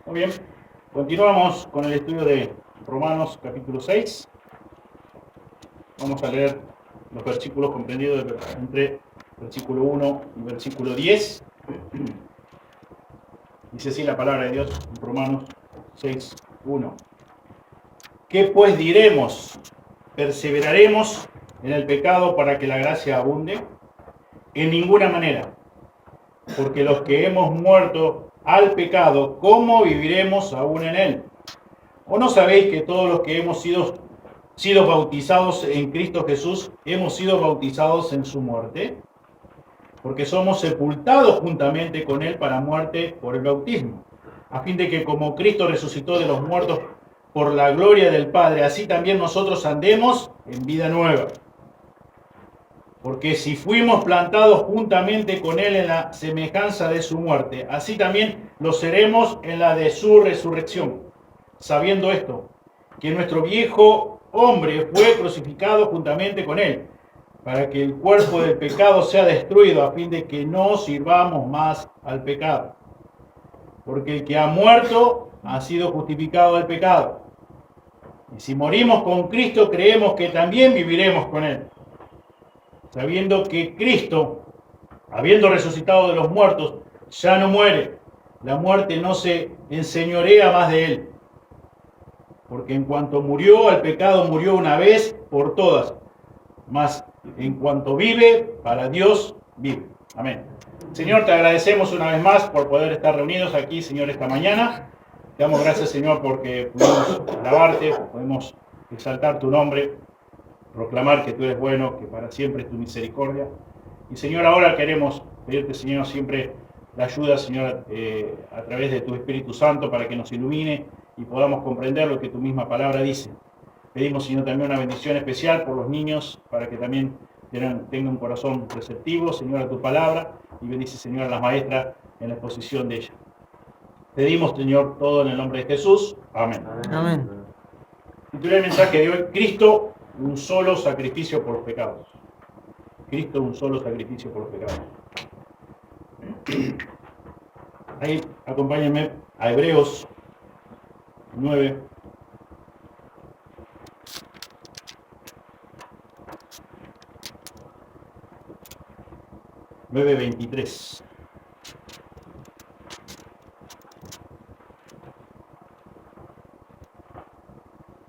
Muy bien, continuamos con el estudio de Romanos capítulo 6. Vamos a leer los versículos comprendidos entre versículo 1 y versículo 10. Dice así la palabra de Dios en Romanos 6, 1. ¿Qué pues diremos? ¿Perseveraremos en el pecado para que la gracia abunde? En ninguna manera, porque los que hemos muerto al pecado, ¿cómo viviremos aún en él? ¿O no sabéis que todos los que hemos sido bautizados en Cristo Jesús, hemos sido bautizados en su muerte? Porque somos sepultados juntamente con él para muerte por el bautismo, a fin de que como Cristo resucitó de los muertos por la gloria del Padre, así también nosotros andemos en vida nueva. Porque si fuimos plantados juntamente con él en la semejanza de su muerte, así también lo seremos en la de su resurrección. Sabiendo esto, que nuestro viejo hombre fue crucificado juntamente con él, para que el cuerpo del pecado sea destruido, a fin de que no sirvamos más al pecado. Porque el que ha muerto ha sido justificado del pecado. Y si morimos con Cristo, creemos que también viviremos con él, sabiendo que Cristo, habiendo resucitado de los muertos, ya no muere. La muerte no se enseñorea más de él. Porque en cuanto murió al pecado, murió una vez por todas. Mas en cuanto vive, para Dios vive. Amén. Señor, te agradecemos una vez más por poder estar reunidos aquí, Señor, esta mañana. Te damos gracias, Señor, porque podemos alabarte, podemos exaltar tu nombre, proclamar que tú eres bueno, que para siempre es tu misericordia. Y, Señor, ahora queremos pedirte, Señor, siempre la ayuda, Señor, a través de tu Espíritu Santo para que nos ilumine y podamos comprender lo que tu misma palabra dice. Pedimos, Señor, también una bendición especial por los niños, para que también tengan un corazón receptivo, Señor, a tu palabra, y bendice, Señor, a las maestras en la exposición de ella. Pedimos, Señor, todo en el nombre de Jesús. Amén. Amén. Titulé el mensaje de hoy: Cristo, un solo sacrificio por los pecados. Cristo, un solo sacrificio por los pecados. Ahí, acompáñenme a Hebreos 9.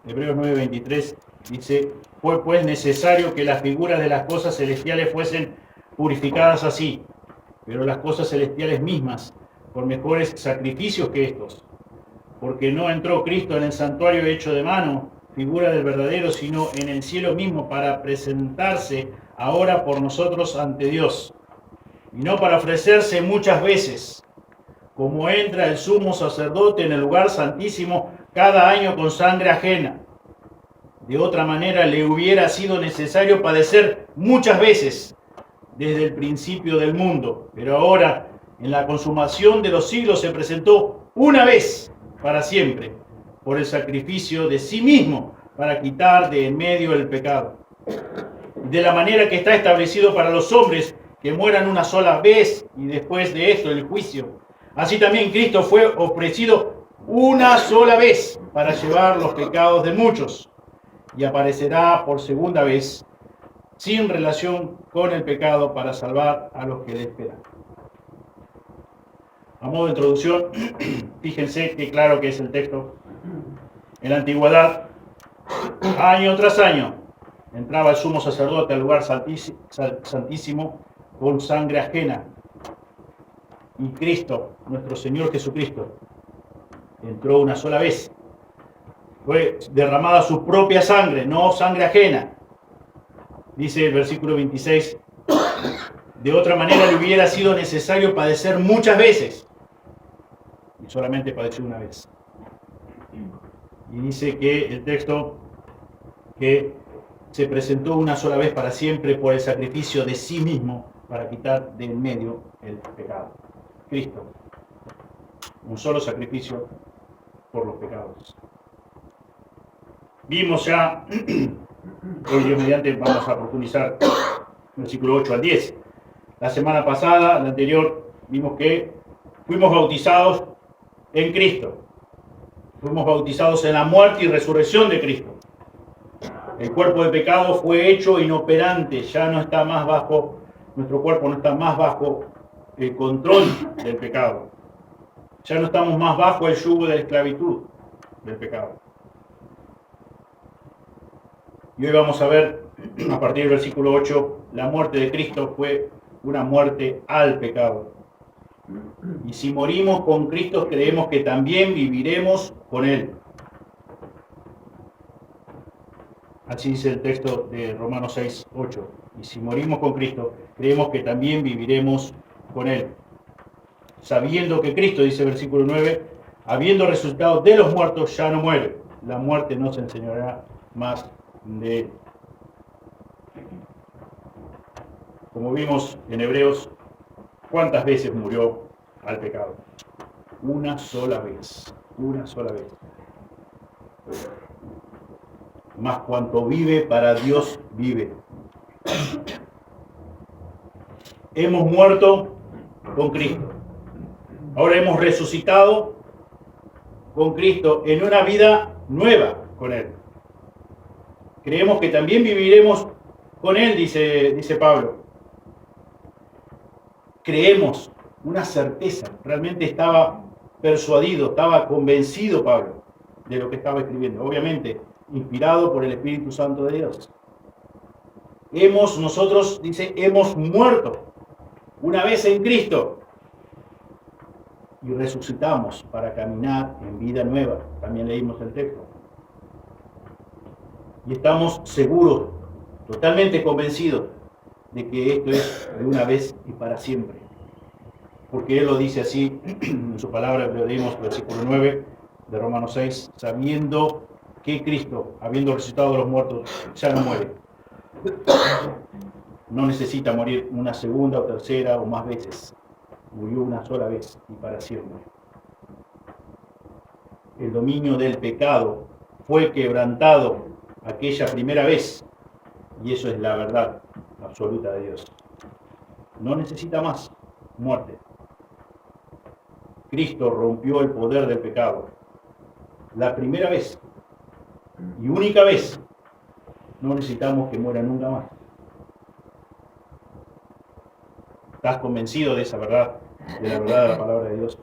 Hebreos 9:23 dice: fue pues necesario que las figuras de las cosas celestiales fuesen purificadas así, pero las cosas celestiales mismas por mejores sacrificios que estos. Porque no entró Cristo en el santuario hecho de mano, figura del verdadero, sino en el cielo mismo, para presentarse ahora por nosotros ante Dios. Y no para ofrecerse muchas veces, como entra el sumo sacerdote en el lugar santísimo cada año con sangre ajena. De otra manera le hubiera sido necesario padecer muchas veces desde el principio del mundo. Pero ahora, en la consumación de los siglos, se presentó una vez para siempre por el sacrificio de sí mismo para quitar de en medio el pecado. De la manera que está establecido para los hombres que mueran una sola vez y después de esto el juicio. Así también Cristo fue ofrecido una sola vez para llevar los pecados de muchos, y aparecerá por segunda vez sin relación con el pecado para salvar a los que le esperan. A modo de introducción, fíjense qué claro que es el texto. En la antigüedad, año tras año, entraba el sumo sacerdote al lugar santísimo con sangre ajena. Y Cristo, nuestro Señor Jesucristo, entró una sola vez. Fue derramada su propia sangre, no sangre ajena. Dice el versículo 26, de otra manera le hubiera sido necesario padecer muchas veces. Y solamente padeció una vez. Y dice que el texto que se presentó una sola vez para siempre por el sacrificio de sí mismo para quitar de en medio el pecado. Cristo, un solo sacrificio por los pecados. Vimos ya, hoy Dios mediante vamos a profundizar, versículo 8 al 10. La semana pasada, la anterior, vimos que fuimos bautizados en Cristo. Fuimos bautizados en la muerte y resurrección de Cristo. El cuerpo de pecado fue hecho inoperante, ya no está más bajo, nuestro cuerpo no está más bajo el control del pecado. Ya no estamos más bajo el yugo de la esclavitud del pecado. Y hoy vamos a ver, a partir del versículo 8, la muerte de Cristo fue una muerte al pecado. Y si morimos con Cristo, creemos que también viviremos con Él. Así dice el texto de Romanos 6, 8. Y si morimos con Cristo, creemos que también viviremos con Él. Sabiendo que Cristo, dice el versículo 9, habiendo resucitado de los muertos, ya no muere. La muerte no se enseñará más de Él. Como vimos en Hebreos, ¿cuántas veces murió al pecado? Una sola vez. Una sola vez. Mas cuanto vive, para Dios vive. Hemos muerto con Cristo. Ahora hemos resucitado con Cristo en una vida nueva con Él. Creemos que también viviremos con Él, dice Pablo. Creemos, una certeza. Realmente estaba persuadido, estaba convencido Pablo de lo que estaba escribiendo. Obviamente, inspirado por el Espíritu Santo de Dios. Nosotros, dice, hemos muerto una vez en Cristo y resucitamos para caminar en vida nueva. También leímos el texto. Y estamos seguros, totalmente convencidos de que esto es de una vez y para siempre. Porque Él lo dice así en su palabra, lo leímos versículo 9 de Romanos 6, sabiendo que Cristo, habiendo resucitado de los muertos, ya no muere. No necesita morir una segunda o tercera o más veces. Murió una sola vez y para siempre. El dominio del pecado fue quebrantado aquella primera vez, y eso es la verdad absoluta de Dios. No necesita más muerte. Cristo rompió el poder del pecado. La primera vez y única vez. No necesitamos que muera nunca más. ¿Estás convencido de esa verdad? De la verdad de la palabra de Dios.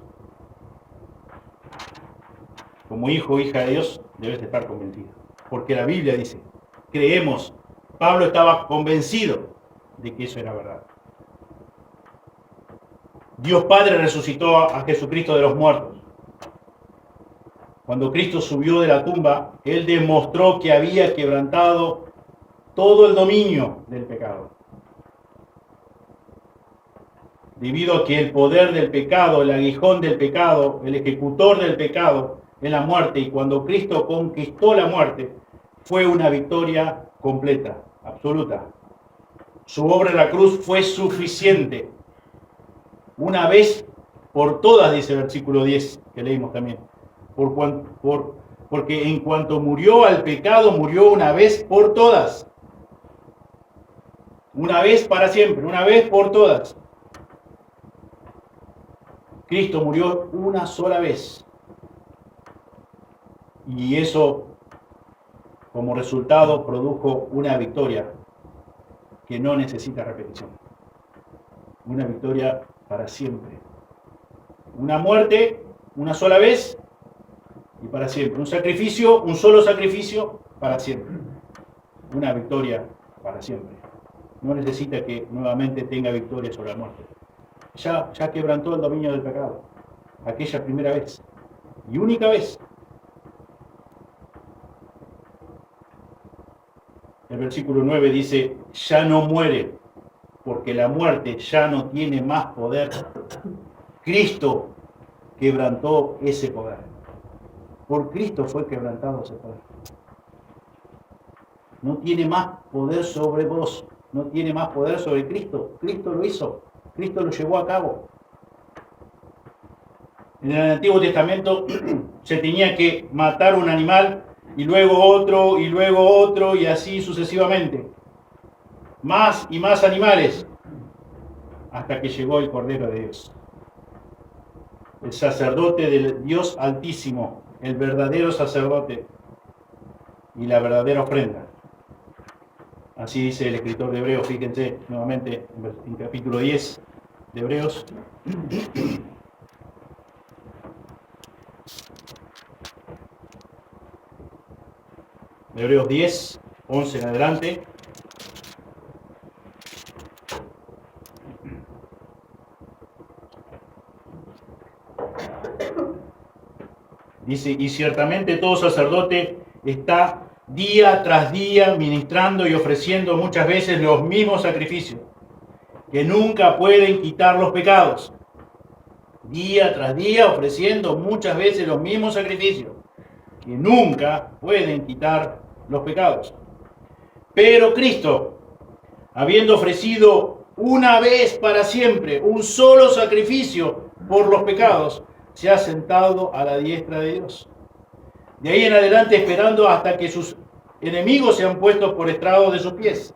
Como hijo o hija de Dios, debes de estar convencido. Porque la Biblia dice, creemos. Pablo estaba convencido de que eso era verdad. Dios Padre resucitó a Jesucristo de los muertos. Cuando Cristo subió de la tumba, Él demostró que había quebrantado todo el dominio del pecado. Debido a que el poder del pecado, el aguijón del pecado, el ejecutor del pecado es la muerte, y cuando Cristo conquistó la muerte, fue una victoria completa, absoluta. Su obra en la cruz fue suficiente. Una vez por todas, dice el versículo 10 que leímos también. Porque en cuanto murió al pecado, murió una vez por todas. Una vez para siempre, una vez por todas. Cristo murió una sola vez. Y eso, como resultado, produjo una victoria que no necesita repetición. Una victoria para siempre. Una muerte, una sola vez y para siempre. Un sacrificio, un solo sacrificio para siempre. Una victoria para siempre. No necesita que nuevamente tenga victoria sobre la muerte. Ya quebrantó el dominio del pecado. Aquella primera vez y única vez. El versículo 9 dice, ya no muere, porque la muerte ya no tiene más poder. Cristo quebrantó ese poder. Por Cristo fue quebrantado ese poder. No tiene más poder sobre vos, no tiene más poder sobre Cristo. Cristo lo hizo, Cristo lo llevó a cabo. En el Antiguo Testamento se tenía que matar un animal y luego otro y así sucesivamente. Más y más animales hasta que llegó el Cordero de Dios. el sacerdote del Dios Altísimo, el verdadero sacerdote y la verdadera ofrenda. Así dice el escritor de Hebreos, fíjense nuevamente en capítulo 10 de Hebreos. Hebreos 10, 11 en adelante. Dice, y ciertamente todo sacerdote está día tras día ministrando y ofreciendo muchas veces los mismos sacrificios, que nunca pueden quitar los pecados. Día tras día ofreciendo muchas veces los mismos sacrificios, que nunca pueden quitar los pecados. Pero Cristo, habiendo ofrecido una vez para siempre un solo sacrificio por los pecados, se ha sentado a la diestra de Dios. De ahí en adelante esperando hasta que sus enemigos sean puestos por estrado de sus pies.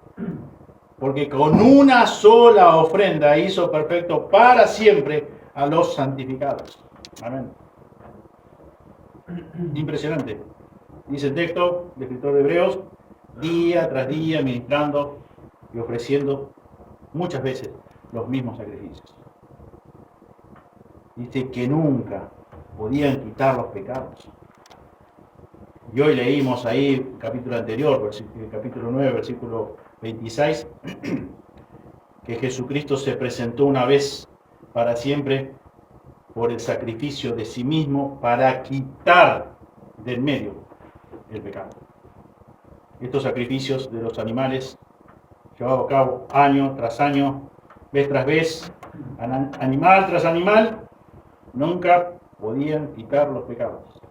Porque con una sola ofrenda hizo perfecto para siempre a los santificados. Amén. Impresionante. Dice el texto del escritor de Hebreos, día tras día ministrando y ofreciendo muchas veces los mismos sacrificios. Dice que nunca podían quitar los pecados. Y hoy leímos ahí, capítulo anterior, capítulo 9, versículo 26, que Jesucristo se presentó una vez para siempre por el sacrificio de sí mismo para quitar del medio el pecado. Estos sacrificios de los animales, llevados a cabo año tras año, vez tras vez, animal tras animal, nunca podían quitar los pecados.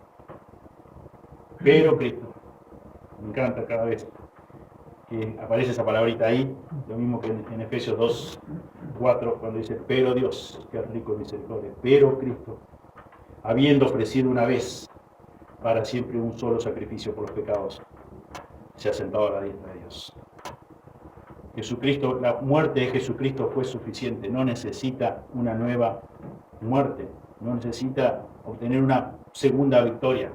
Pero Cristo, me encanta cada vez que aparece esa palabrita ahí, lo mismo que en Efesios 2, 4, cuando dice, pero Dios, que es rico en misericordia, pero Cristo, habiendo ofrecido una vez para siempre un solo sacrificio por los pecados, se ha sentado a la diestra de Dios. Jesucristo, la muerte de Jesucristo fue suficiente, no necesita una nueva muerte, no necesita obtener una segunda victoria.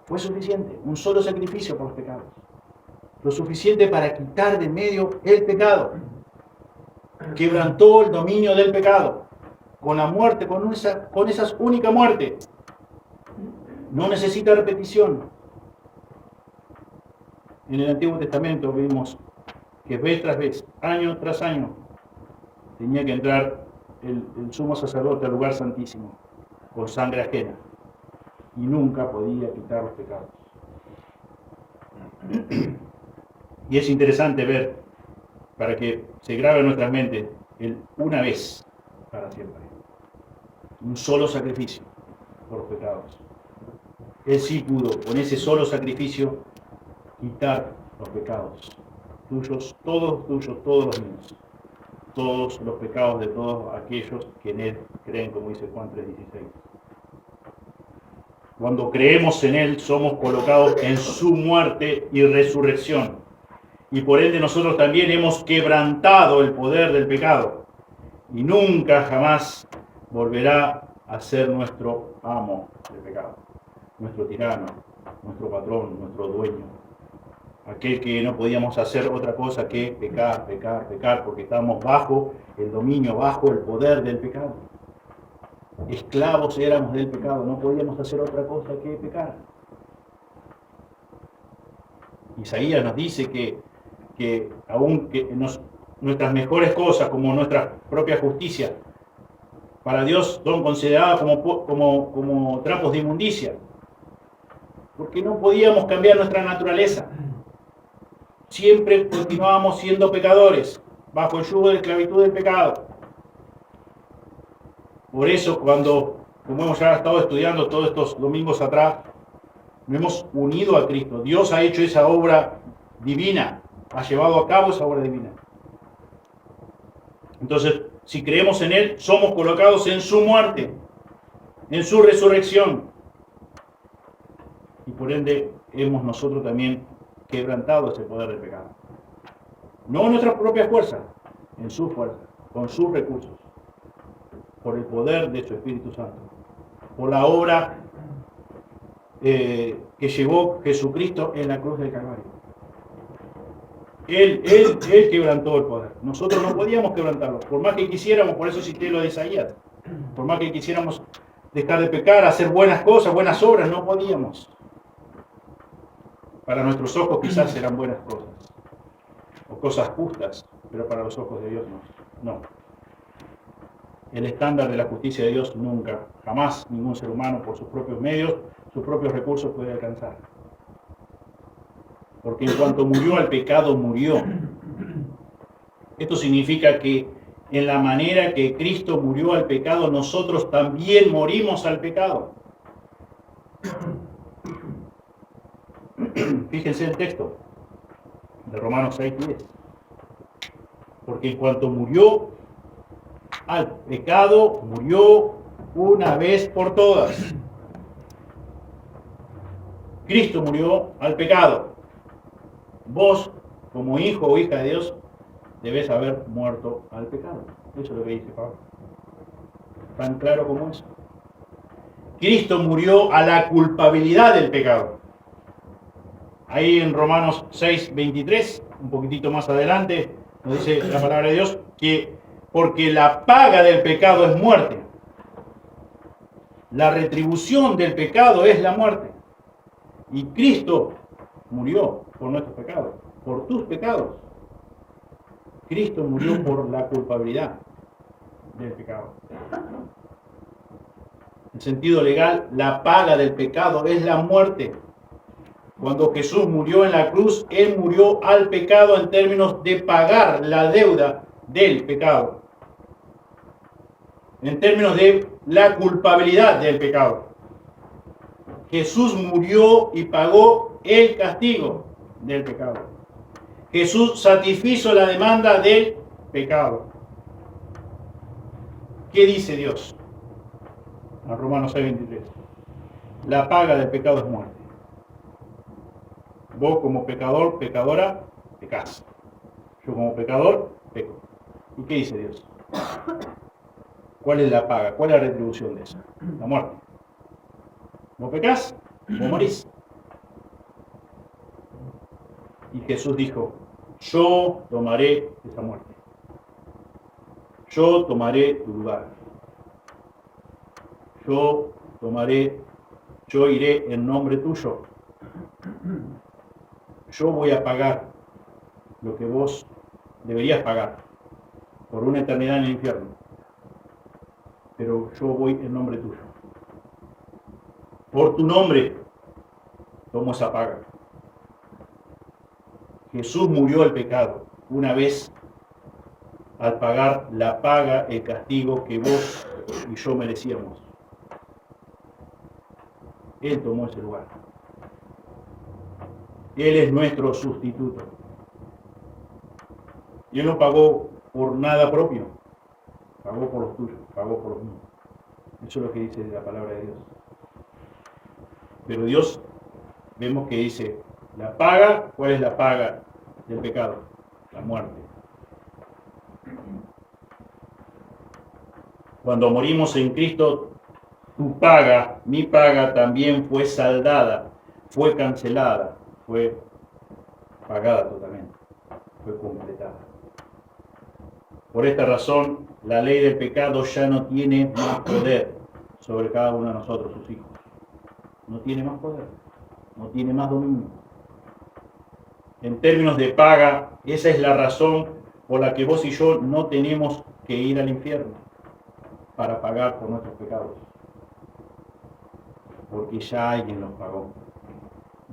Fue suficiente, un solo sacrificio por los pecados. Lo suficiente para quitar de medio el pecado. Quebrantó el dominio del pecado. Con la muerte, con esa única muerte. No necesita repetición. En el Antiguo Testamento vimos que vez tras vez, año tras año, tenía que entrar el sumo sacerdote al lugar santísimo con sangre ajena. Y nunca podía quitar los pecados. Y es interesante ver, para que se grabe en nuestras mentes, el una vez para siempre. Un solo sacrificio por los pecados. Él sí pudo, con ese solo sacrificio, quitar los pecados. Tuyos, todos los míos. Todos los pecados de todos aquellos que en Él creen, como dice Juan 3:16. Cuando creemos en Él, somos colocados en su muerte y resurrección. Y por ende nosotros también hemos quebrantado el poder del pecado. Y nunca jamás volverá a ser nuestro amo del pecado. Nuestro tirano, nuestro patrón, nuestro dueño. Aquel que no podíamos hacer otra cosa que pecar, porque estábamos bajo el dominio, bajo el poder del pecado. Esclavos éramos del pecado, no podíamos hacer otra cosa que pecar. Isaías nos dice que aún que nuestras mejores cosas, como nuestra propia justicia, para Dios son consideradas como trapos de inmundicia, porque no podíamos cambiar nuestra naturaleza. Siempre continuábamos siendo pecadores, bajo el yugo de la esclavitud del pecado. Por eso, como hemos ya estado estudiando todos estos domingos atrás, nos hemos unido a Cristo. Dios ha hecho esa obra divina, ha llevado a cabo esa obra divina. Entonces, si creemos en Él, somos colocados en su muerte, en su resurrección. Y por ende, hemos nosotros también quebrantado ese poder del pecado. No en nuestra propia fuerza, en su fuerza, con sus recursos. por el poder de su Espíritu Santo, por la obra que llevó Jesucristo en la cruz del Calvario. Él quebrantó el poder. Nosotros no podíamos quebrantarlo, por más que quisiéramos. Por eso cité lo de Isaías. Por más que quisiéramos dejar de pecar, hacer buenas cosas, buenas obras, no podíamos. Para nuestros ojos quizás eran buenas cosas, o cosas justas, pero para los ojos de Dios no. El estándar de la justicia de Dios nunca, jamás ningún ser humano por sus propios medios, sus propios recursos puede alcanzar. Porque en cuanto murió al pecado, murió. Esto significa que en la manera que Cristo murió al pecado, nosotros también morimos al pecado. Fíjense el texto de Romanos 6:10. Porque en cuanto murió al pecado, murió una vez por todas. Cristo murió al pecado. Vos, como hijo o hija de Dios, debes haber muerto al pecado. Eso es lo que dice Pablo. Tan claro como eso. Cristo murió a la culpabilidad del pecado. Ahí en Romanos 6:23, un poquitito más adelante, nos dice la palabra de Dios que porque la paga del pecado es muerte. La retribución del pecado es la muerte. Y Cristo murió por nuestros pecados, por tus pecados. Cristo murió por la culpabilidad del pecado. En sentido legal, la paga del pecado es la muerte. Cuando Jesús murió en la cruz, Él murió al pecado en términos de pagar la deuda del pecado. En términos de la culpabilidad del pecado. Jesús murió y pagó el castigo del pecado. Jesús satisfizo la demanda del pecado. ¿Qué dice Dios? En Romanos 6:23. La paga del pecado es muerte. Vos como pecador, pecadora, pecás. Yo como pecador, peco. ¿Y qué dice Dios? ¿Cuál es la paga? ¿Cuál es la retribución de eso? La muerte. Vos pecás, vos morís. Y Jesús dijo, yo tomaré esa muerte. Yo tomaré tu lugar. Yo iré en nombre tuyo. Yo voy a pagar lo que vos deberías pagar por una eternidad en el infierno. Pero yo voy en nombre tuyo. Por tu nombre tomo esa paga. Jesús murió al pecado una vez al pagar la paga, el castigo que vos y yo merecíamos. Él tomó ese lugar. Él es nuestro sustituto. Y Él no pagó por nada propio. Pagó por los tuyos, pagó por los míos. Eso es lo que dice la palabra de Dios. Pero Dios, vemos que dice, la paga, ¿cuál es la paga del pecado? La muerte. Cuando morimos en Cristo, tu paga, mi paga también fue saldada, fue cancelada, fue pagada totalmente, fue completada. Por esta razón, la ley del pecado ya no tiene más poder sobre cada uno de nosotros, sus hijos. No tiene más poder, no tiene más dominio. En términos de paga, esa es la razón por la que vos y yo no tenemos que ir al infierno para pagar por nuestros pecados. Porque ya alguien los pagó.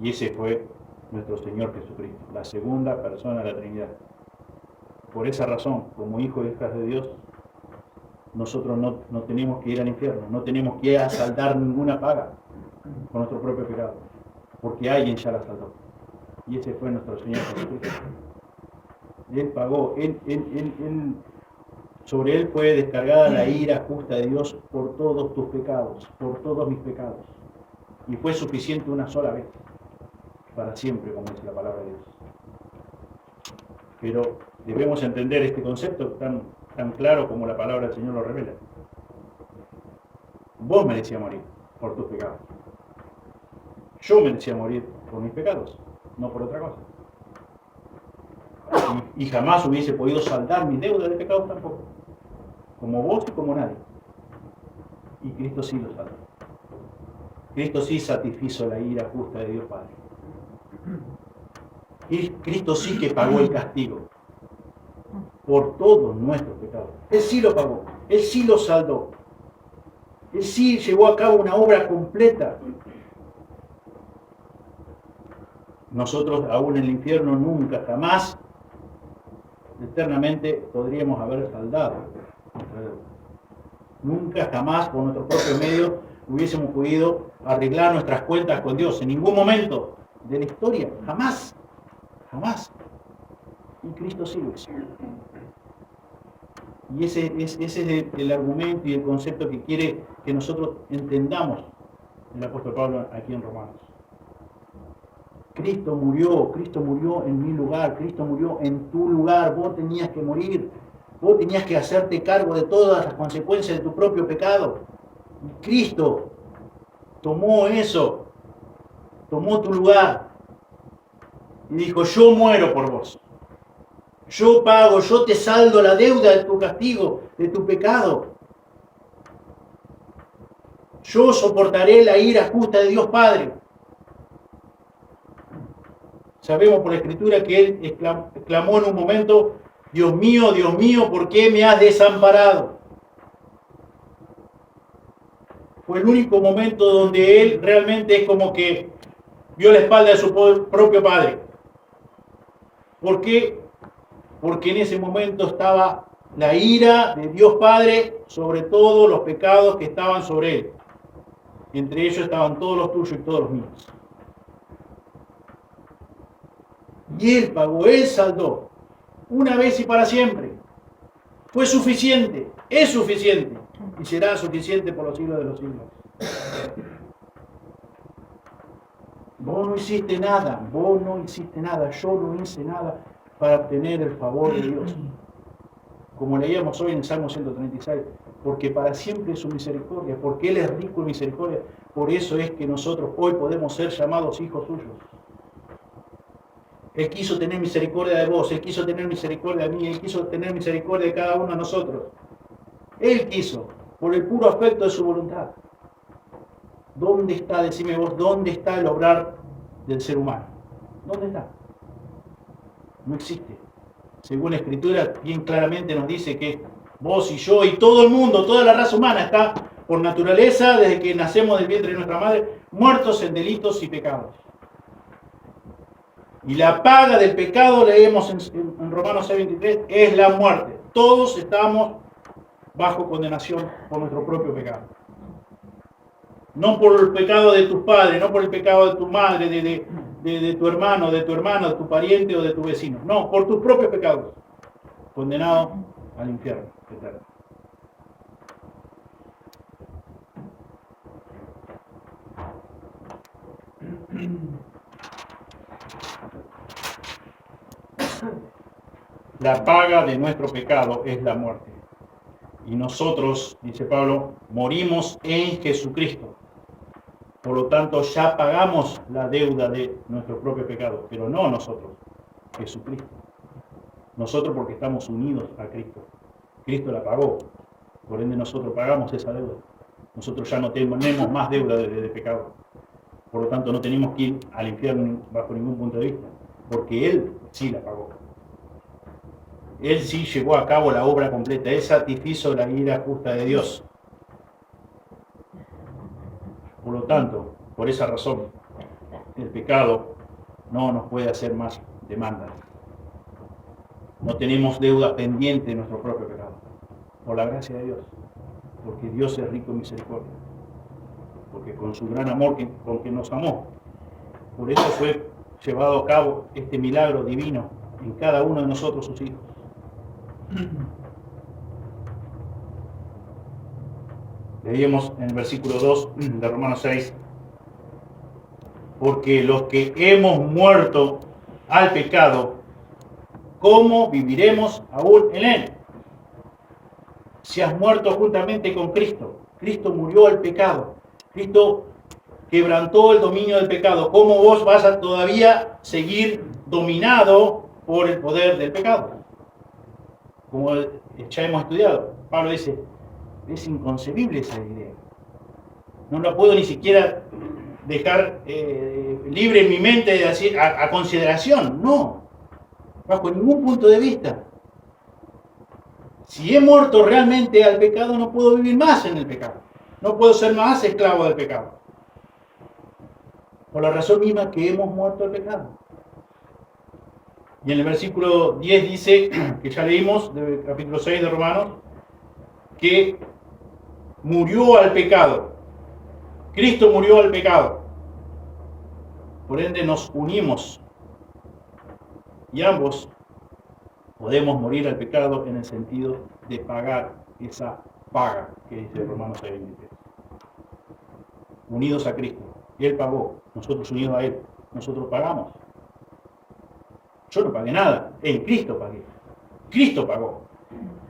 Y ese fue nuestro Señor Jesucristo, la segunda persona de la Trinidad. Por esa razón, como hijos y hijas de Dios, nosotros no tenemos que ir al infierno, no tenemos que saldar ninguna paga con nuestro propio pecado, porque alguien ya la saldó. Y ese fue nuestro Señor Jesucristo. Él pagó, sobre Él fue descargada la ira justa de Dios por todos tus pecados, por todos mis pecados. Y fue suficiente una sola vez, para siempre, como dice la palabra de Dios. Pero debemos entender este concepto tan claro como la palabra del Señor lo revela. Vos merecías morir por tus pecados. Yo merecía morir por mis pecados, no por otra cosa. Y jamás hubiese podido saldar mis deudas de pecados tampoco. Como vos y como nadie. Y Cristo sí lo saldó. Cristo sí satisfizo la ira justa de Dios Padre. Y Cristo sí que pagó el castigo por todos nuestros pecados. Él sí lo pagó. Él sí lo saldó. Él sí llevó a cabo una obra completa. Nosotros, aún en el infierno, nunca, jamás, eternamente, podríamos haber saldado nuestra deuda. Nunca, jamás, por nuestro propio medio, hubiésemos podido arreglar nuestras cuentas con Dios. En ningún momento de la historia. Jamás. Jamás. Y Cristo sí lo hizo. Y ese es el argumento y el concepto que quiere que nosotros entendamos el apóstol Pablo aquí en Romanos. Cristo murió en mi lugar, Cristo murió en tu lugar. Vos tenías que morir, vos tenías que hacerte cargo de todas las consecuencias de tu propio pecado. Y Cristo tomó eso, tomó tu lugar y dijo: yo muero por vos. Yo pago, yo te saldo la deuda de tu castigo, de tu pecado. Yo soportaré la ira justa de Dios Padre. Sabemos por la Escritura que Él exclamó en un momento: Dios mío, ¿por qué me has desamparado? Fue el único momento donde Él realmente es como que vio la espalda de su propio Padre. ¿Por qué? Porque en ese momento estaba la ira de Dios Padre sobre todos los pecados que estaban sobre Él. Entre ellos estaban todos los tuyos y todos los míos. Y Él pagó, Él saldó, una vez y para siempre. Fue suficiente, es suficiente, y será suficiente por los siglos de los siglos. Vos no hiciste nada, yo no hice nada para obtener el favor de Dios. Como leíamos hoy en el Salmo 136, porque para siempre es su misericordia, porque Él es rico en misericordia. Por eso es que nosotros hoy podemos ser llamados hijos suyos. Él quiso tener misericordia de vos, Él quiso tener misericordia de mí, Él quiso tener misericordia de cada uno de nosotros. Él quiso, por el puro afecto de su voluntad. ¿Dónde está, decime vos, dónde está el obrar del ser humano? ¿Dónde está? No existe. Según la Escritura, bien claramente nos dice que vos y yo y todo el mundo, toda la raza humana está por naturaleza, desde que nacemos del vientre de nuestra madre, muertos en delitos y pecados. Y la paga del pecado, leemos en Romanos 6:23, es la muerte. Todos estamos bajo condenación por nuestro propio pecado. No por el pecado de tus padres, no por el pecado de tu madre, de tu hermano, de tu hermana, de tu pariente o de tu vecino. No, por tus propios pecados. Condenado al infierno eterno. La paga de nuestro pecado es la muerte. Y nosotros, dice Pablo, morimos en Jesucristo. Por lo tanto, ya pagamos la deuda de nuestro propio pecado, pero no nosotros, Jesucristo. Nosotros porque estamos unidos a Cristo. Cristo la pagó, por ende nosotros pagamos esa deuda. Nosotros ya no tenemos más deuda de pecado. Por lo tanto, no tenemos que ir al infierno bajo ningún punto de vista, porque Él sí la pagó. Él sí llevó a cabo la obra completa. Él satisfizo la ira justa de Dios. Por lo tanto, por esa razón, el pecado no nos puede hacer más demanda. No tenemos deuda pendiente de nuestro propio pecado. Por la gracia de Dios. Porque Dios es rico en misericordia. Porque con su gran amor con que nos amó. Por eso fue llevado a cabo este milagro divino en cada uno de nosotros, sus hijos. Leíamos en el versículo 2 de Romanos 6, porque los que hemos muerto al pecado, ¿cómo viviremos aún en él? Si has muerto juntamente con Cristo, Cristo murió al pecado. Cristo quebrantó el dominio del pecado. ¿Cómo vos vas a todavía seguir dominado por el poder del pecado? Como ya hemos estudiado, Pablo dice, es inconcebible esa idea. No la puedo ni siquiera dejar libre en mi mente de decir, a consideración. No, bajo ningún punto de vista. Si he muerto realmente al pecado, no puedo vivir más en el pecado. No puedo ser más esclavo del pecado. Por la razón misma que hemos muerto al pecado. Y en el versículo 10 dice, que ya leímos, del capítulo 6 de Romanos, que murió al pecado. Cristo murió al pecado. Por ende nos unimos. Y ambos podemos morir al pecado en el sentido de pagar esa paga que dice Romanos 6:23. Unidos a Cristo. Él pagó, nosotros unidos a Él. Nosotros pagamos. Yo no pagué nada, en Cristo pagué. Cristo pagó.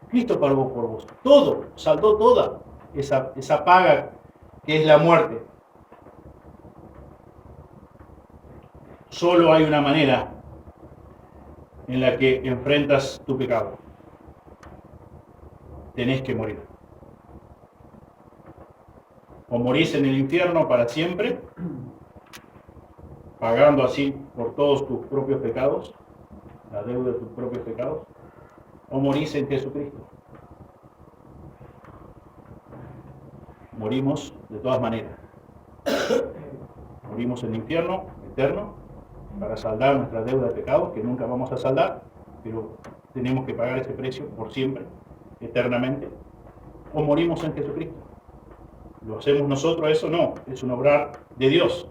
Cristo pagó por vos. Todo, saldó toda esa paga que es la muerte. Solo hay una manera en la que enfrentas tu pecado. Tenés que morir. O morís en el infierno para siempre, pagando así por todos tus propios pecados, la deuda de tus propios pecados, o morís en Jesucristo. Morimos de todas maneras. Morimos en el infierno eterno para saldar nuestra deuda de pecados, que nunca vamos a saldar, pero tenemos que pagar ese precio por siempre, eternamente. O morimos en Jesucristo. ¿Lo hacemos nosotros eso? No, es un obrar de Dios.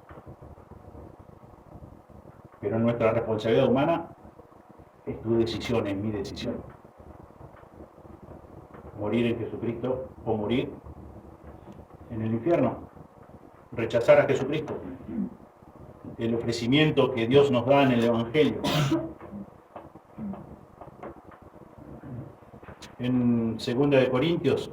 Pero nuestra responsabilidad humana es tu decisión, es mi decisión. Morir en Jesucristo o morir en el infierno. Rechazar a Jesucristo. El ofrecimiento que Dios nos da en el Evangelio. En 2 de Corintios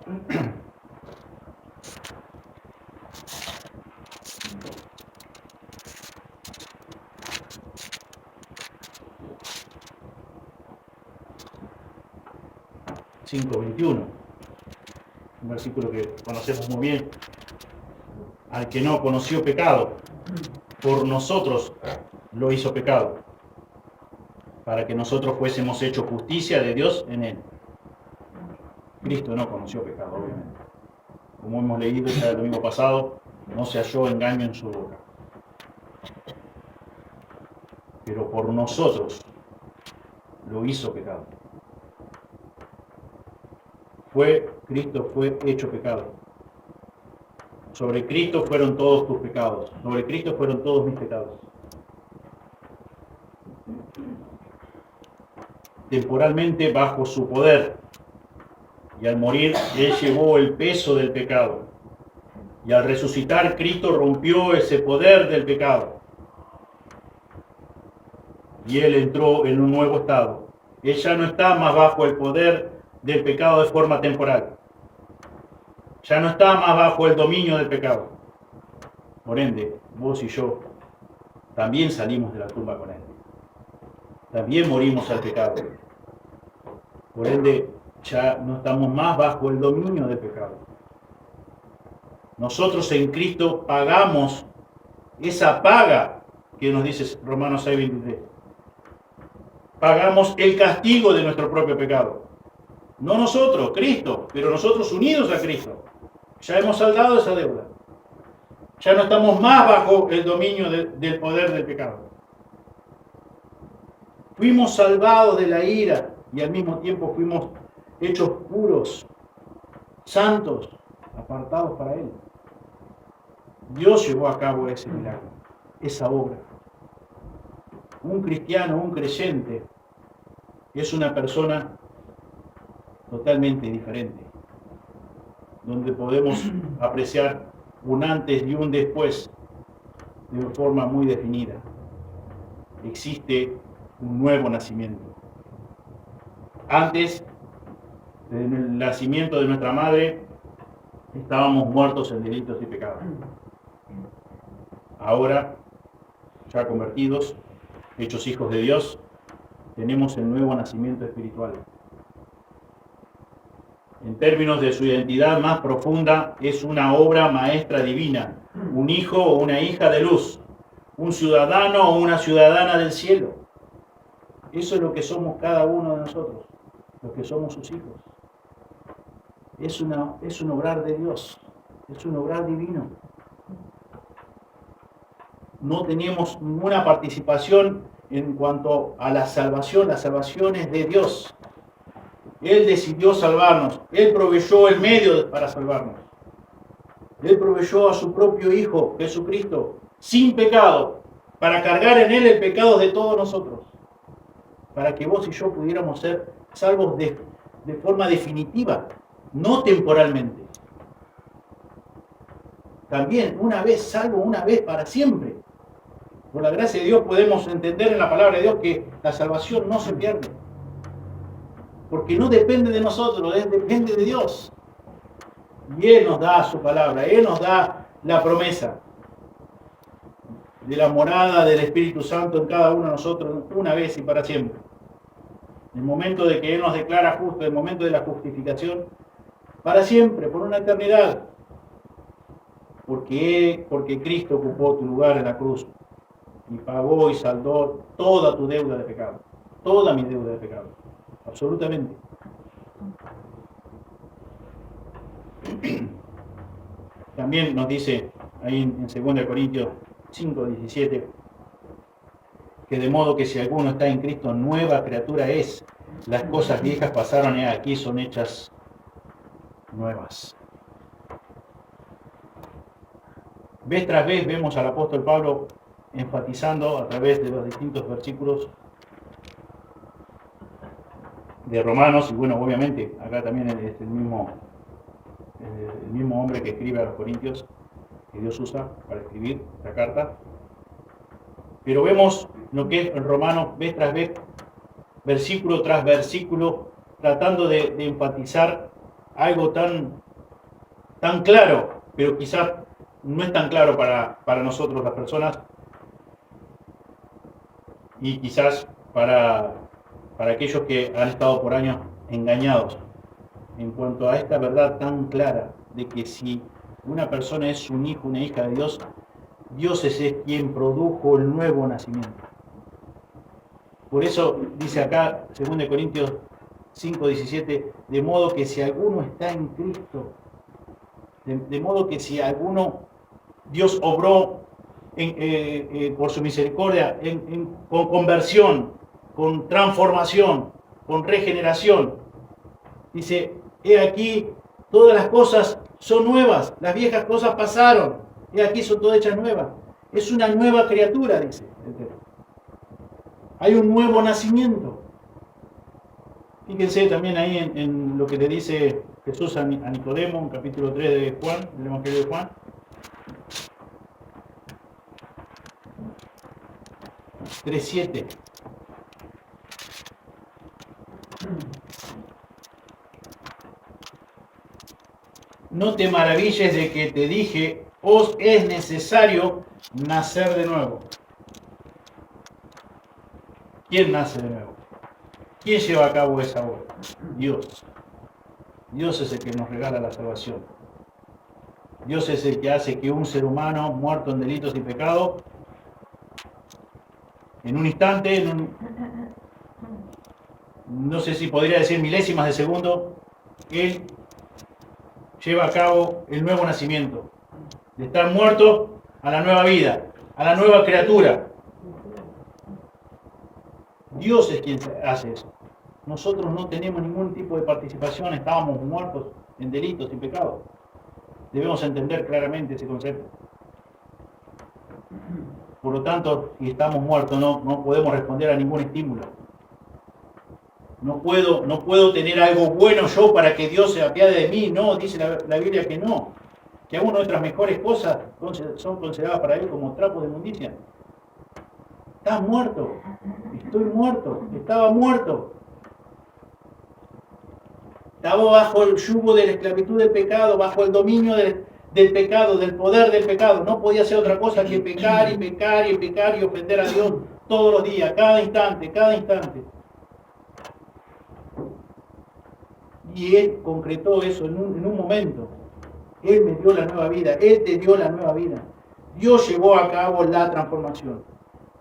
5:21, un versículo que conocemos muy bien. Al que no conoció pecado, por nosotros lo hizo pecado, para que nosotros fuésemos hechos justicia de Dios en él. Cristo no conoció pecado, obviamente. Como hemos leído ya el domingo pasado, no se halló engaño en su boca. Pero por nosotros lo hizo pecado. Cristo fue hecho pecado. Sobre Cristo fueron todos tus pecados. Sobre Cristo fueron todos mis pecados. Temporalmente bajo su poder. Y al morir, Él llevó el peso del pecado. Y al resucitar, Cristo rompió ese poder del pecado. Y Él entró en un nuevo estado. Él ya no está más bajo el poder del pecado de forma temporal. Ya no está más bajo el dominio del pecado. Por ende, vos y yo también salimos de la tumba con Él. También morimos al pecado. Por ende, ya no estamos más bajo el dominio del pecado. Nosotros en Cristo pagamos esa paga que nos dice Romanos 6:23. Pagamos el castigo de nuestro propio pecado. No nosotros, Cristo, pero nosotros unidos a Cristo. Ya hemos saldado esa deuda. Ya no estamos más bajo el dominio del poder del pecado. Fuimos salvados de la ira y al mismo tiempo fuimos hechos puros, santos, apartados para Él. Dios llevó a cabo ese milagro, esa obra. Un cristiano, un creyente, es una persona totalmente diferente, donde podemos apreciar un antes y un después de una forma muy definida. Existe un nuevo nacimiento. Antes del nacimiento de nuestra madre, estábamos muertos en delitos y pecados. Ahora, ya convertidos, hechos hijos de Dios, tenemos el nuevo nacimiento espiritual. En términos de su identidad más profunda, es una obra maestra divina, un hijo o una hija de luz, un ciudadano o una ciudadana del cielo. Eso es lo que somos cada uno de nosotros, los que somos sus hijos. Es un obrar de Dios, es un obrar divino. No tenemos ninguna participación en cuanto a la salvación es de Dios. Él decidió salvarnos, Él proveyó el medio para salvarnos. Él proveyó a su propio Hijo, Jesucristo, sin pecado, para cargar en Él el pecado de todos nosotros, para que vos y yo pudiéramos ser salvos de forma definitiva, no temporalmente. También una vez salvo, una vez para siempre. Por la gracia de Dios podemos entender en la palabra de Dios que la salvación no se pierde. Porque no depende de nosotros, depende de Dios. Y Él nos da su palabra, Él nos da la promesa de la morada del Espíritu Santo en cada uno de nosotros, una vez y para siempre. El momento de que Él nos declara justo, el momento de la justificación, para siempre, por una eternidad. Porque Cristo ocupó tu lugar en la cruz y pagó y saldó toda tu deuda de pecado, toda mi deuda de pecado, absolutamente. También nos dice ahí en 2 Corintios 5:17 que de modo que si alguno está en Cristo, nueva criatura es. Las cosas viejas pasaron y aquí son hechas nuevas. Vez tras vez vemos al apóstol Pablo enfatizando a través de los distintos versículos de Romanos, y bueno, obviamente acá también es el mismo hombre que escribe a los Corintios, que Dios usa para escribir esta carta. Pero vemos lo que es en Romanos, vez tras vez, versículo tras versículo, tratando de enfatizar algo tan claro, pero quizás no es tan claro para nosotros las personas, y quizás para aquellos que han estado por años engañados en cuanto a esta verdad tan clara de que si una persona es un hijo, una hija de Dios, Dios es quien produjo el nuevo nacimiento. Por eso dice acá, 2 Corintios 5:17, de modo que si alguno está en Cristo, de modo que si alguno, Dios obró por su misericordia con conversión, con transformación, con regeneración. Dice, he aquí, todas las cosas son nuevas, las viejas cosas pasaron, he aquí son todas hechas nuevas. Es una nueva criatura, dice el texto. Hay un nuevo nacimiento. Fíjense también ahí en lo que le dice Jesús a Nicodemo, en capítulo 3 de Juan, del Evangelio de Juan. 3:7. No te maravilles de que te dije, os es necesario nacer de nuevo. ¿Quién nace de nuevo? ¿Quién lleva a cabo esa obra? Dios. Dios es el que nos regala la salvación. Dios es el que hace que un ser humano muerto en delitos y pecados, en un instante, no sé si podría decir milésimas de segundo, Él lleva a cabo el nuevo nacimiento, de estar muerto a la nueva vida, a la nueva criatura. Dios es quien hace eso. Nosotros no tenemos ningún tipo de participación, estábamos muertos en delitos y pecados. Debemos entender claramente ese concepto. Por lo tanto, si estamos muertos, no podemos responder a ningún estímulo. No puedo tener algo bueno yo para que Dios se apiade de mí. No, dice la Biblia que no. Que aún nuestras mejores cosas son consideradas para Él como trapos de inmundicia. Estás muerto. Estoy muerto. Estaba muerto. Estaba bajo el yugo de la esclavitud del pecado, bajo el dominio del pecado, del poder del pecado. No podía hacer otra cosa que pecar y pecar y pecar y ofender a Dios todos los días, cada instante, cada instante. Y Él concretó eso en un momento. Él me dio la nueva vida, Él te dio la nueva vida. Dios llevó a cabo la transformación.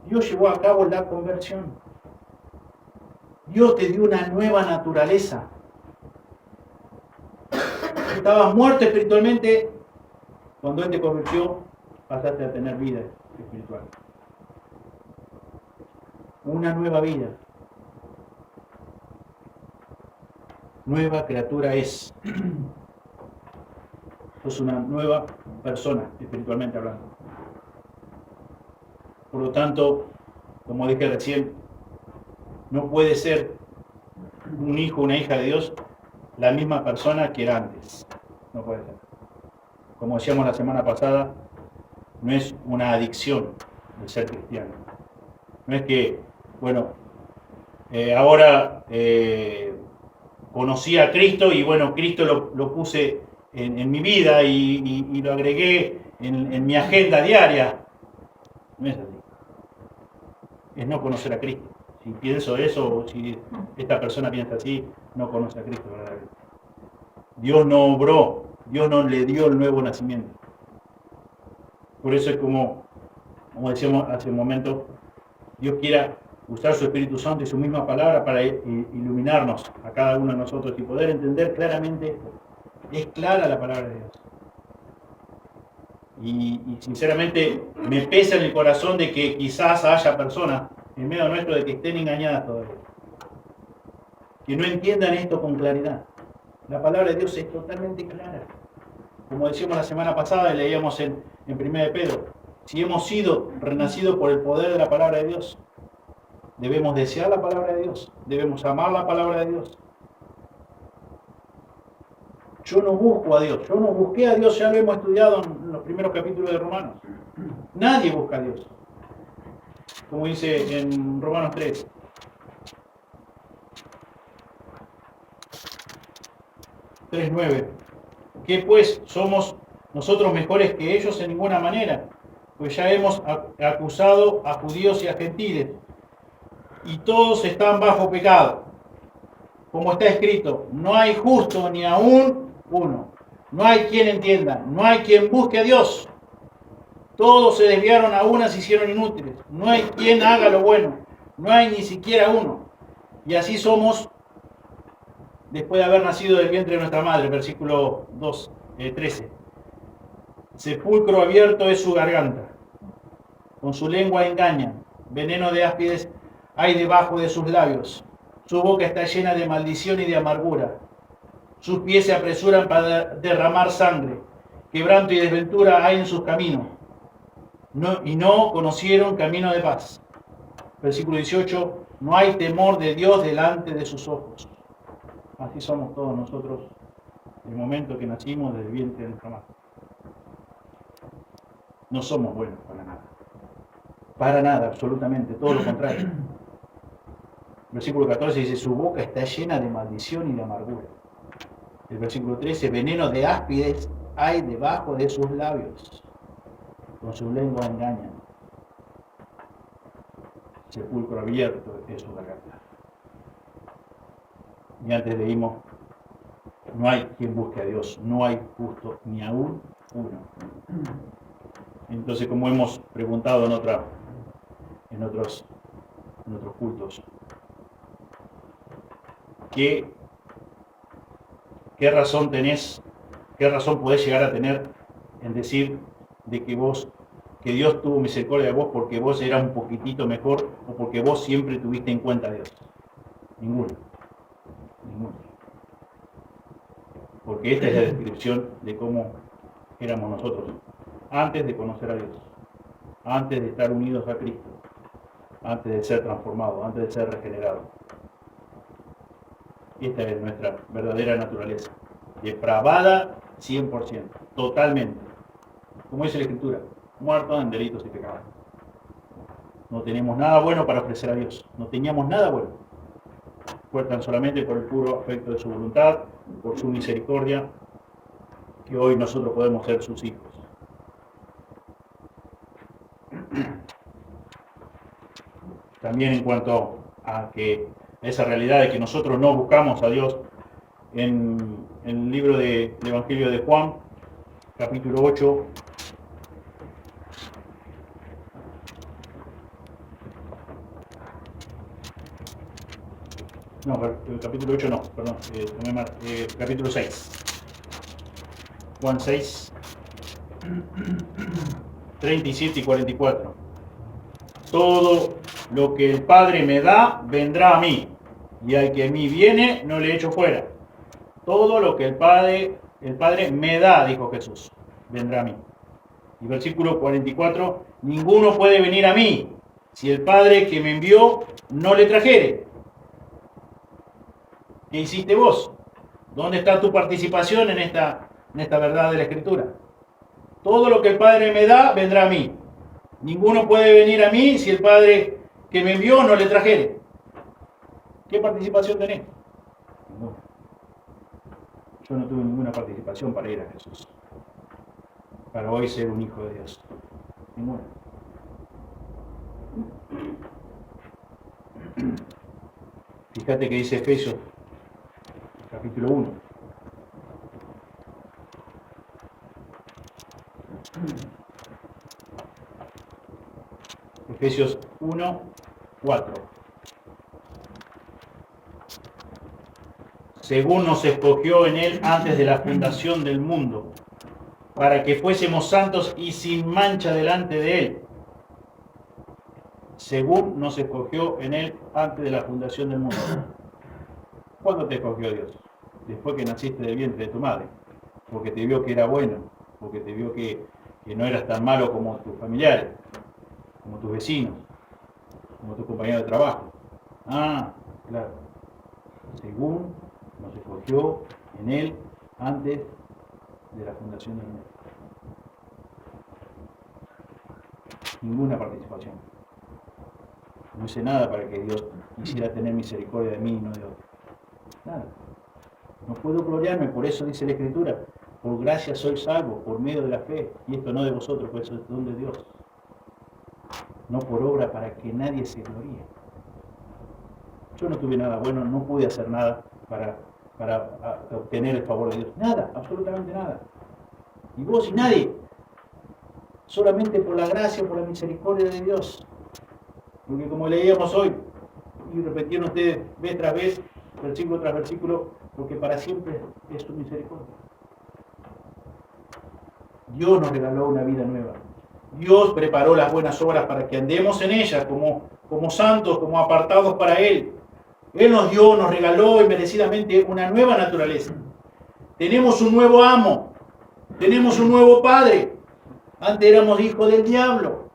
Dios llevó a cabo la conversión. Dios te dio una nueva naturaleza. Estabas muerto espiritualmente. Cuando Él te convirtió, pasaste a tener vida espiritual. Una nueva vida. Nueva criatura es. Sos una nueva persona, espiritualmente hablando. Por lo tanto, como dije recién, no puede ser un hijo o una hija de Dios la misma persona que era antes. No puede ser. Como decíamos la semana pasada, no es una adicción el ser cristiano. No es que, bueno, ahora conocí a Cristo y bueno, Cristo lo puse en mi vida y lo agregué en mi agenda diaria. No es así. Es no conocer a Cristo. Si pienso eso, o si esta persona piensa así, no conoce a Cristo verdaderamente. Dios no obró, Dios no le dio el nuevo nacimiento. Por eso es como decíamos hace un momento, Dios quiera usar su Espíritu Santo y su misma palabra para iluminarnos a cada uno de nosotros y poder entender claramente esto. Es clara la palabra de Dios. Y sinceramente me pesa en el corazón de que quizás haya personas en medio nuestro de que estén engañadas todavía. Que no entiendan esto con claridad. La palabra de Dios es totalmente clara. Como decíamos la semana pasada y leíamos en 1 de Pedro, si hemos sido renacidos por el poder de la palabra de Dios, debemos desear la palabra de Dios, debemos amar la palabra de Dios. Yo no busco a Dios, yo no busqué a Dios, ya lo hemos estudiado en los primeros capítulos de Romanos. Nadie busca a Dios. Como dice en Romanos 3. ¿Qué pues somos nosotros mejores que ellos? En ninguna manera, pues ya hemos acusado a judíos y a gentiles, y todos están bajo pecado. Como está escrito, no hay justo ni aún uno. No hay quien entienda, no hay quien busque a Dios. Todos se desviaron, a una se hicieron inútiles. No hay quien haga lo bueno, no hay ni siquiera uno. Y así somos después de haber nacido del vientre de nuestra madre, versículo 13. Sepulcro abierto es su garganta, con su lengua engañan, veneno de áspides hay debajo de sus labios, su boca está llena de maldición y de amargura, sus pies se apresuran para derramar sangre, quebranto y desventura hay en sus caminos, y no conocieron camino de paz. Versículo 18, no hay temor de Dios delante de sus ojos. Así somos todos nosotros en el momento que nacimos del vientre de nuestra madre. No somos buenos para nada. Para nada, absolutamente, todo lo contrario. Versículo 14 dice, su boca está llena de maldición y de amargura. El versículo 13, veneno de áspides hay debajo de sus labios. Con su lengua engañan. Sepulcro abierto es su garganta. Y antes leímos, no hay quien busque a Dios, no hay justo ni aún uno. Entonces, como hemos preguntado en otros cultos, ¿qué razón tenés, qué razón podés llegar a tener en decir de que Dios tuvo misericordia de vos porque vos eras un poquitito mejor o porque vos siempre tuviste en cuenta a Dios? Ninguno. Porque esta es la descripción de cómo éramos nosotros antes de conocer a Dios, antes de estar unidos a Cristo, antes de ser transformados, antes de ser regenerados. Esta es nuestra verdadera naturaleza, depravada 100%, totalmente. Como dice la Escritura, muertos en delitos y pecados. No tenemos nada bueno para ofrecer a Dios, no teníamos nada bueno. Fue tan solamente por el puro afecto de su voluntad, por su misericordia, que hoy nosotros podemos ser sus hijos. También en cuanto a que esa realidad de que nosotros no buscamos a Dios, en el libro del Evangelio de Juan, capítulo 8, no, el capítulo 8 no, perdón, capítulo 6, Juan 6, 37 y 44. Todo lo que el Padre me da, vendrá a mí, y al que a mí viene, no le echo fuera. Todo lo que el Padre me da, dijo Jesús, vendrá a mí. Y versículo 44, ninguno puede venir a mí, si el Padre que me envió no le trajere. ¿Qué hiciste vos? ¿Dónde está tu participación en esta verdad de la Escritura? Todo lo que el Padre me da, vendrá a mí. Ninguno puede venir a mí si el Padre que me envió no le trajere. ¿Qué participación tenés? No. Yo no tuve ninguna participación para ir a Jesús, para hoy ser un hijo de Dios. Ninguna. Fíjate que dice Efesios, capítulo 1. Efesios 1, 4. Según nos escogió en Él antes de la fundación del mundo, para que fuésemos santos y sin mancha delante de Él. Según nos escogió en Él antes de la fundación del mundo. ¿Cuándo te escogió Dios? Después que naciste del vientre de tu madre. Porque te vio que era bueno, porque te vio que no eras tan malo como tus familiares, como tus vecinos, como tus compañeros de trabajo. Ah, claro. Según nos escogió en Él antes de la fundación del mundo. Ninguna participación. No hice nada para que Dios quisiera tener misericordia de mí y no de otro. Nada. No puedo gloriarme, por eso dice la Escritura, por gracia soy salvo, por medio de la fe, y esto no de vosotros, pues es don de Dios. No por obra para que nadie se gloríe. Yo no tuve nada bueno, no pude hacer nada para obtener el favor de Dios. Nada, absolutamente nada. Y vos y nadie. Solamente por la gracia, por la misericordia de Dios. Porque como leíamos hoy, y repetían ustedes vez tras vez, versículo tras versículo, porque para siempre es su misericordia. Dios nos regaló una vida nueva. Dios preparó las buenas obras para que andemos en ellas como santos, como apartados para Él. Él nos dio, nos regaló inmerecidamente una nueva naturaleza. Tenemos un nuevo amo. Tenemos un nuevo padre. Antes éramos hijos del diablo.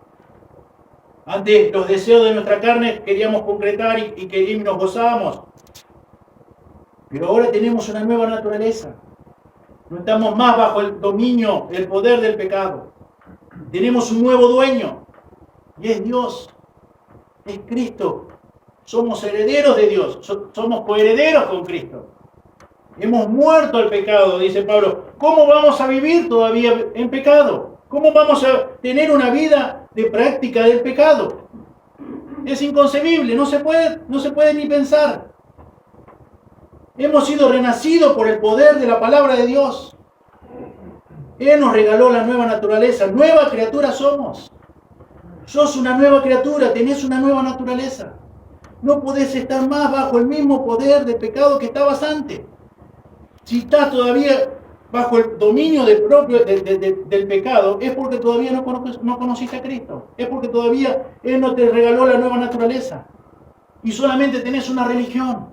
Antes los deseos de nuestra carne queríamos concretar y que nos gozábamos. Pero ahora tenemos una nueva naturaleza. No estamos más bajo el dominio, el poder del pecado. Tenemos un nuevo dueño. Y es Dios. Es Cristo. Somos herederos de Dios. Somos coherederos con Cristo. Hemos muerto al pecado, dice Pablo. ¿Cómo vamos a vivir todavía en pecado? ¿Cómo vamos a tener una vida de práctica del pecado? Es inconcebible, no se puede ni pensar. Hemos sido renacidos por el poder de la palabra de Dios. Él nos regaló la nueva naturaleza. Nueva criatura somos. Sos una nueva criatura, tenés una nueva naturaleza. No podés estar más bajo el mismo poder de pecado que estabas antes. Si estás todavía bajo el dominio del pecado, es porque todavía no conociste a Cristo. Es porque todavía Él no te regaló la nueva naturaleza. Y solamente tenés una religión.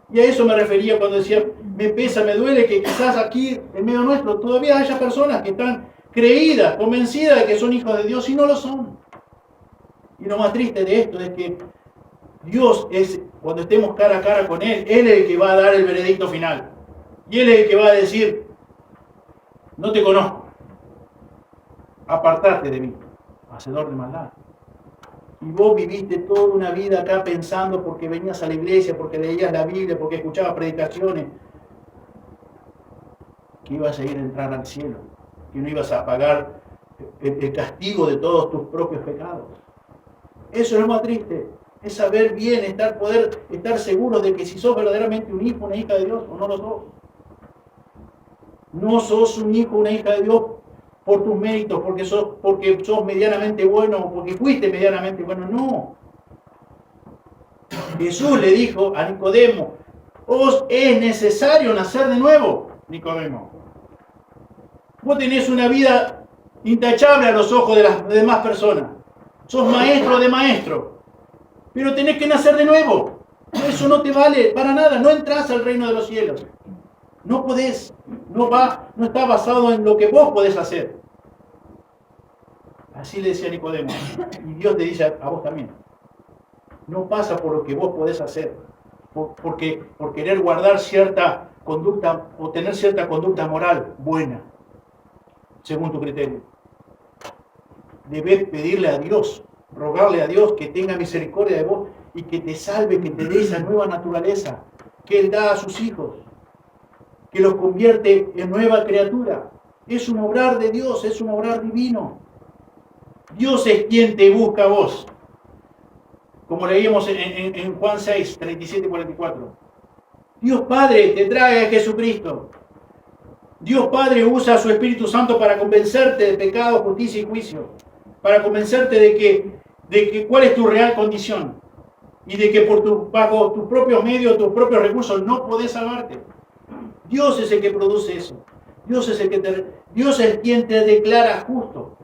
Y a eso me refería cuando decía, me pesa, me duele que quizás aquí, en medio nuestro, todavía haya personas que están creídas, convencidas de que son hijos de Dios y no lo son. Y lo más triste de esto es que Dios es, cuando estemos cara a cara con Él, Él es el que va a dar el veredicto final. Y Él es el que va a decir, no te conozco, apartate de mí, hacedor de maldad. Y vos viviste toda una vida acá pensando porque venías a la iglesia, porque leías la Biblia, porque escuchabas predicaciones. que ibas a ir a entrar al cielo, que no ibas a pagar el castigo de todos tus propios pecados. Eso es lo más triste, es saber bien, poder estar seguros de que si sos verdaderamente un hijo, una hija de Dios, o no lo sos. No sos un hijo, una hija de Dios por tus méritos, porque sos medianamente bueno o porque fuiste medianamente bueno. No. Jesús le dijo a Nicodemo: os es necesario nacer de nuevo, Nicodemo. Vos tenés una vida intachable a los ojos de las demás personas. Sos maestro de maestro. Pero tenés que nacer de nuevo. Eso no te vale para nada. No entras al reino de los cielos. No podés. No está basado en lo que vos podés hacer. Así le decía Nicodemo. Y Dios te dice a vos también. No pasa por lo que vos podés hacer. Por querer guardar cierta conducta o tener cierta conducta moral buena, según tu criterio. Debes pedirle a Dios, rogarle a Dios que tenga misericordia de vos y que te salve, que te dé esa nueva naturaleza que Él da a sus hijos, que los convierte en nueva criatura. Es un obrar de Dios, es un obrar divino. Dios es quien te busca a vos. Como leíamos en Juan 6, 37 y 44. Dios Padre te trae a Jesucristo. Dios Padre usa a su Espíritu Santo para convencerte de pecado, justicia y juicio. Para convencerte de que cuál es tu real condición. Y de que bajo tus propios medios, tus propios recursos, no podés salvarte. Dios es el que produce eso. Dios es quien te declara justo.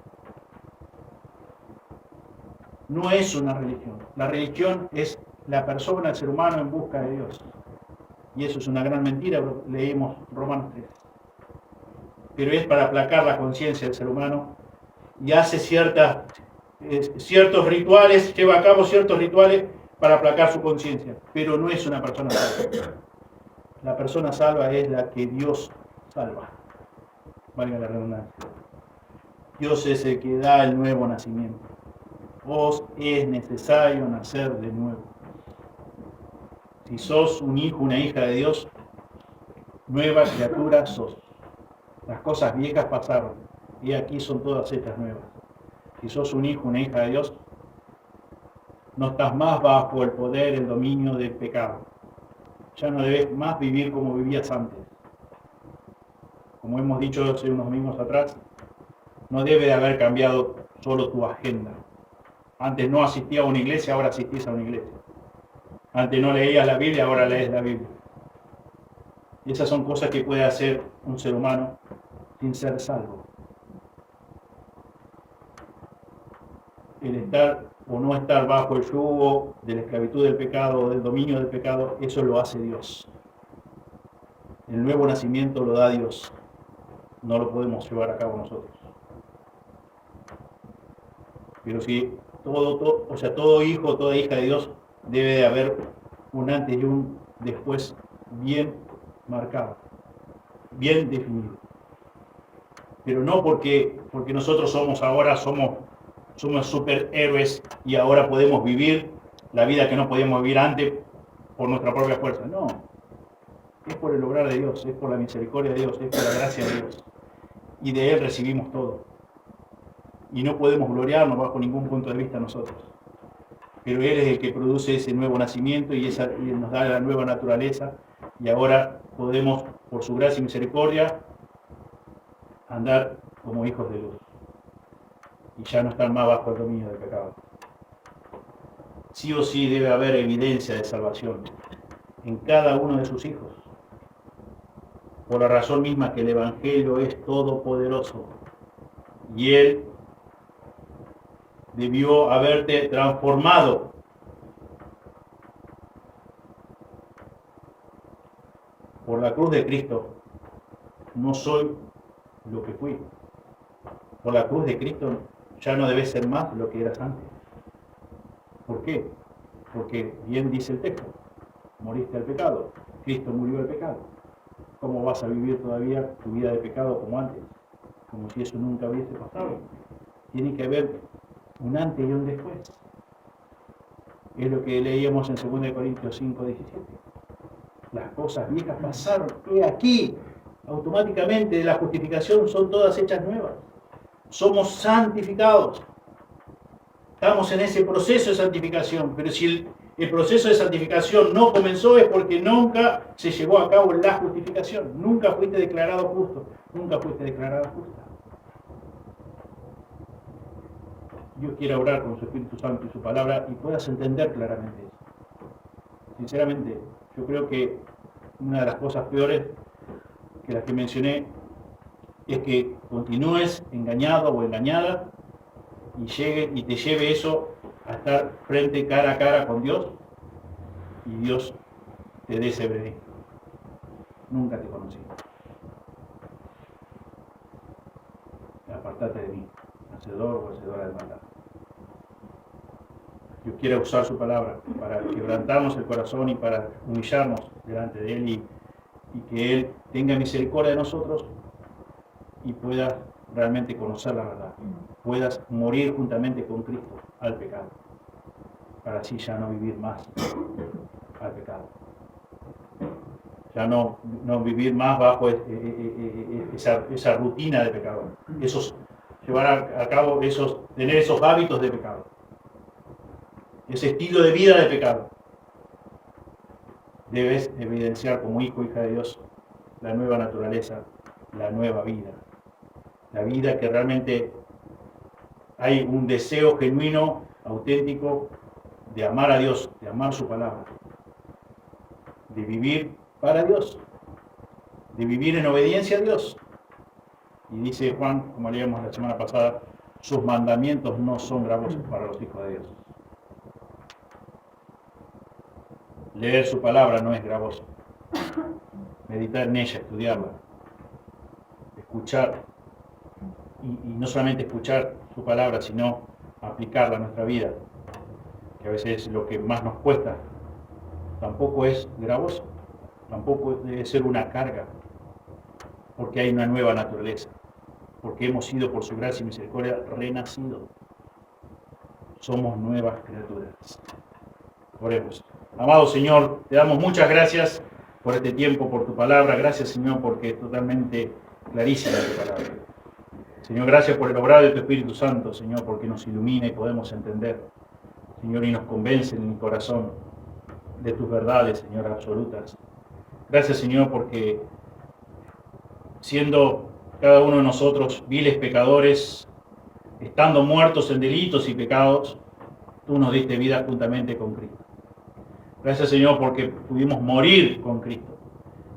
No es una religión. La religión es la persona, el ser humano en busca de Dios. Y eso es una gran mentira, leímos Romanos 3. Pero es para aplacar la conciencia del ser humano y hace ciertos rituales, lleva a cabo ciertos rituales para aplacar su conciencia. Pero no es una persona salva. La persona salva es la que Dios salva. Valga la redundancia. Dios es el que da el nuevo nacimiento. Os es necesario nacer de nuevo. Si sos un hijo, una hija de Dios, nueva criatura sos. Las cosas viejas pasaron y aquí son todas hechas nuevas. Si sos un hijo, una hija de Dios, no estás más bajo el poder, el dominio del pecado. Ya no debes más vivir como vivías antes. Como hemos dicho hace unos domingos atrás, no debe de haber cambiado solo tu agenda. Antes no asistías a una iglesia, ahora asistís a una iglesia. Antes no leías la Biblia, ahora lees la Biblia. Y esas son cosas que puede hacer un ser humano sin ser salvo. El estar o no estar bajo el yugo de la esclavitud del pecado, del dominio del pecado, eso lo hace Dios. El nuevo nacimiento lo da Dios. No lo podemos llevar a cabo nosotros. Pero si todo hijo, toda hija de Dios debe de haber un antes y un después bien marcado, bien definido. Pero no porque nosotros somos superhéroes y ahora podemos vivir la vida que no podíamos vivir antes por nuestra propia fuerza. No, es por el obrar de Dios, es por la misericordia de Dios, es por la gracia de Dios. Y de Él recibimos todo. Y no podemos gloriarnos bajo ningún punto de vista nosotros. Pero Él es el que produce ese nuevo nacimiento y nos da la nueva naturaleza. Y ahora podemos, por su gracia y misericordia, andar como hijos de luz. Y ya no estar más bajo el dominio del pecado. Sí o sí debe haber evidencia de salvación en cada uno de sus hijos. Por la razón misma que el Evangelio es todopoderoso. Y Él debió haberte transformado. Por la cruz de Cristo no soy lo que fui. Por la cruz de Cristo ya no debes ser más lo que eras antes. ¿Por qué? Porque bien dice el texto, moriste al pecado, Cristo murió al pecado. ¿Cómo vas a vivir todavía tu vida de pecado como antes? Como si eso nunca hubiese pasado. Tiene que haber un antes y un después. Es lo que leíamos en 2 Corintios 5, 17. Las cosas viejas pasaron. He aquí, automáticamente de la justificación son todas hechas nuevas. Somos santificados. Estamos en ese proceso de santificación, pero si el proceso de santificación no comenzó es porque nunca se llevó a cabo la justificación. Nunca fuiste declarado justo, nunca fuiste declarada justa. Dios quiere orar con su Espíritu Santo y su palabra y puedas entender claramente eso. Sinceramente, yo creo que una de las cosas peores que las que mencioné es que continúes engañado o engañada y te lleve eso a estar frente cara a cara con Dios y Dios te dé ese veredicto. Nunca te conocí. Apartate de mí, hacedor o hacedora de maldad. Dios quiere usar su palabra para quebrantarnos el corazón y para humillarnos delante de Él y que Él tenga misericordia de nosotros y pueda realmente conocer la verdad. Puedas morir juntamente con Cristo al pecado, para así ya no vivir más al pecado. Ya no vivir más bajo esa rutina de pecado. Llevar a cabo tener esos hábitos de pecado. Ese estilo de vida de pecado. Debes evidenciar como hijo o hija de Dios la nueva naturaleza, la nueva vida. La vida que realmente hay un deseo genuino, auténtico, de amar a Dios, de amar su palabra, de vivir para Dios, de vivir en obediencia a Dios. Y dice Juan, como leíamos la semana pasada, sus mandamientos no son gravosos para los hijos de Dios. Leer su palabra no es gravoso. Meditar en ella, estudiarla, escuchar, y no solamente escuchar su palabra, sino aplicarla a nuestra vida, que a veces es lo que más nos cuesta, tampoco es gravoso, tampoco debe ser una carga, porque hay una nueva naturaleza, porque hemos sido por su gracia y misericordia renacidos. Somos nuevas criaturas. Oremos. Amado Señor, te damos muchas gracias por este tiempo, por tu palabra. Gracias, Señor, porque es totalmente clarísima tu palabra. Señor, gracias por el obrar de tu Espíritu Santo, Señor, porque nos ilumina y podemos entender, Señor, y nos convence en el corazón de tus verdades, Señor, absolutas. Gracias, Señor, porque siendo cada uno de nosotros viles pecadores, estando muertos en delitos y pecados, tú nos diste vida juntamente con Cristo. Gracias, Señor, porque pudimos morir con Cristo.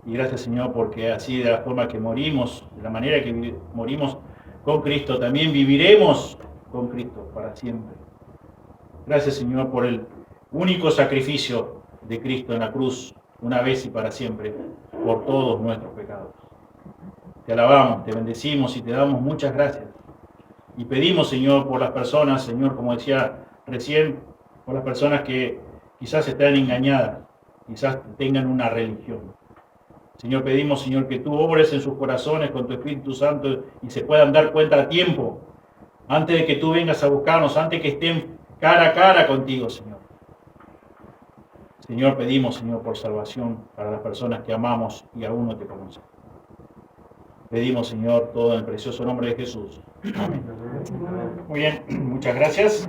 Y gracias, Señor, porque así de la forma que morimos, de la manera que morimos con Cristo, también viviremos con Cristo para siempre. Gracias, Señor, por el único sacrificio de Cristo en la cruz, una vez y para siempre, por todos nuestros pecados. Te alabamos, te bendecimos y te damos muchas gracias. Y pedimos, Señor, por las personas, Señor, como decía recién, por las personas que quizás están engañadas, quizás tengan una religión. Señor, pedimos, Señor, que tú obres en sus corazones con tu Espíritu Santo y se puedan dar cuenta a tiempo, antes de que tú vengas a buscarnos, antes que estén cara a cara contigo, Señor. Señor, pedimos, Señor, por salvación para las personas que amamos y aún no te conocen. Pedimos, Señor, todo en el precioso nombre de Jesús. Amén. Muy bien, muchas gracias.